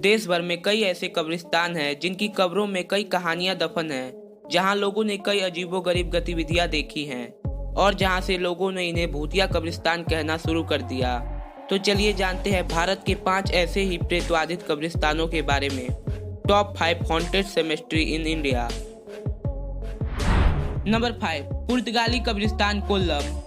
देश भर में कई ऐसे कब्रिस्तान हैं जिनकी कब्रों में कई कहानियां दफन हैं, जहां लोगों ने कई अजीबोगरीब गतिविधियां देखी हैं और जहां से लोगों ने इन्हें भूतिया कब्रिस्तान कहना शुरू कर दिया। तो चलिए जानते हैं भारत के 5 ऐसे ही प्रेतवादित कब्रिस्तानों के बारे में। Top 5 haunted cemetery in India. Number 5, पुर्तगाली कब्रिस्तान कोल्लम।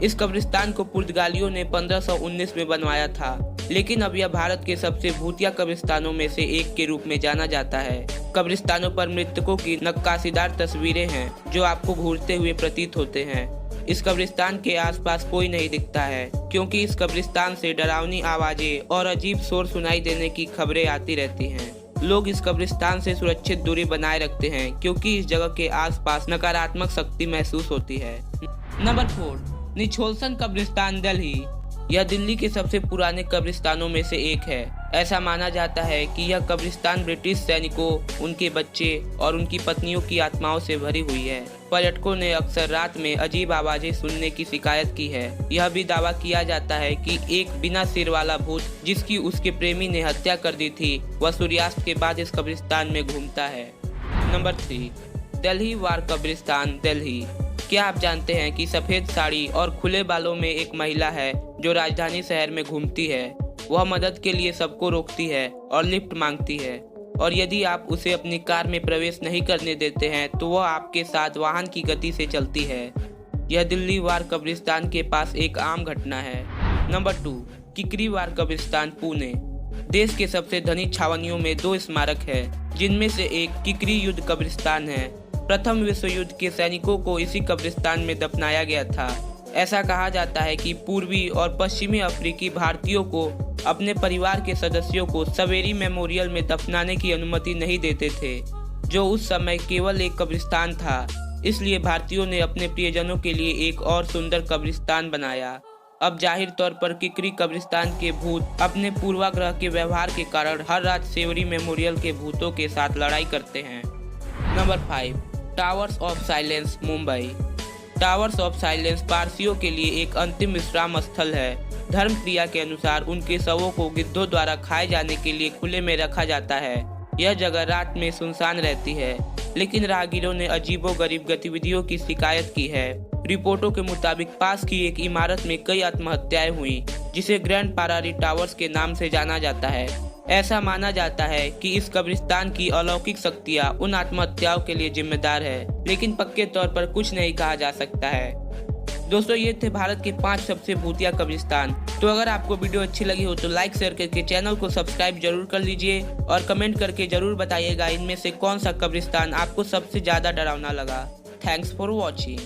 इस कब्रिस्तान को पुर्तगालियों ने 1519 में बनवाया था, लेकिन अब यह भारत के सबसे भूतिया कब्रिस्तानों में से एक के रूप में जाना जाता है। कब्रिस्तानों पर मृतकों की नक्काशीदार तस्वीरें हैं जो आपको घूरते हुए प्रतीत होते हैं। इस कब्रिस्तान के आसपास कोई नहीं दिखता है, क्योंकि इस कब्रिस्तान से डरावनी आवाजें और अजीब शोर सुनाई देने की खबरें आती रहती हैं। लोग इस कब्रिस्तान से सुरक्षित दूरी बनाए रखते हैं, क्योंकि इस जगह के आसपास नकारात्मक शक्ति महसूस होती है। नंबर 4, निछोलसन कब्रिस्तान दिल्ली। यह दिल्ली के सबसे पुराने कब्रिस्तानों में से एक है। ऐसा माना जाता है कि यह कब्रिस्तान ब्रिटिश सैनिकों, उनके बच्चे और उनकी पत्नियों की आत्माओं से भरी हुई है। पर्यटकों ने अक्सर रात में अजीब आवाजें सुनने की शिकायत की है। यह भी दावा किया जाता है कि एक बिना सिर वाला भूत, जिसकी उसके प्रेमी ने हत्या कर दी थी, वह सूर्यास्त के बाद इस कब्रिस्तान में घूमता है। नंबर 3, दिल्ली वार कब्रिस्तान दिल्ली। क्या आप जानते हैं कि सफेद साड़ी और खुले बालों में एक महिला है जो राजधानी शहर में घूमती है। वह मदद के लिए सबको रोकती है और लिफ्ट मांगती है, और यदि आप उसे अपनी कार में प्रवेश नहीं करने देते हैं तो वह आपके साथ वाहन की गति से चलती है। यह दिल्ली वार कब्रिस्तान के पास एक आम घटना है। नंबर 2, किकरी वार कब्रिस्तान पुणे। देश के सबसे धनी छावनियों में 2 स्मारक है, जिनमें से एक किकरी युद्ध कब्रिस्तान है। प्रथम विश्व युद्ध के सैनिकों को इसी कब्रिस्तान में दफनाया गया था। ऐसा कहा जाता है कि पूर्वी और पश्चिमी अफ्रीकी भारतीयों को अपने परिवार के सदस्यों को सवेरी मेमोरियल में दफनाने की अनुमति नहीं देते थे, जो उस समय केवल एक कब्रिस्तान था। इसलिए भारतीयों ने अपने प्रियजनों के लिए एक और सुंदर कब्रिस्तान बनाया। अब जाहिर तौर पर किकरी कब्रिस्तान के भूत अपने पूर्वाग्रह के व्यवहार के कारण हर रात सेवरी मेमोरियल के भूतों के साथ लड़ाई करते हैं। Number 5, towers of silence Mumbai. Towers of silence पारसियों के लिए एक अंतिम विश्राम स्थल है। धर्म क्रिया के अनुसार उनके शवों को गिद्धों द्वारा खाए जाने के लिए खुले में रखा जाता है। यह जगह रात में सुनसान रहती है, लेकिन राहगीरों ने अजीबोगरीब गतिविधियों की शिकायत की है। रिपोर्टों के मुताबिक पास की एक इमारत में कई आत्महत्याएं हुई, जिसे ग्रैंड पारारी टावर्स के नाम से जाना जाता है। ऐसा माना जाता है कि इस कब्रिस्तान की अलौकिक शक्तियां उन आत्महत्याओं के लिए जिम्मेदार है, लेकिन पक्के तौर पर कुछ नहीं कहा जा सकता है। दोस्तों, ये थे भारत के 5 सबसे भूतिया कब्रिस्तान। तो अगर आपको वीडियो अच्छी लगी हो तो लाइक शेयर करके चैनल को सब्सक्राइब जरूर कर लीजिए और कमेंट करके जरूर बताइएगा इनमें से कौन सा कब्रिस्तान आपको सबसे ज्यादा डरावना लगा। Thanks for watching.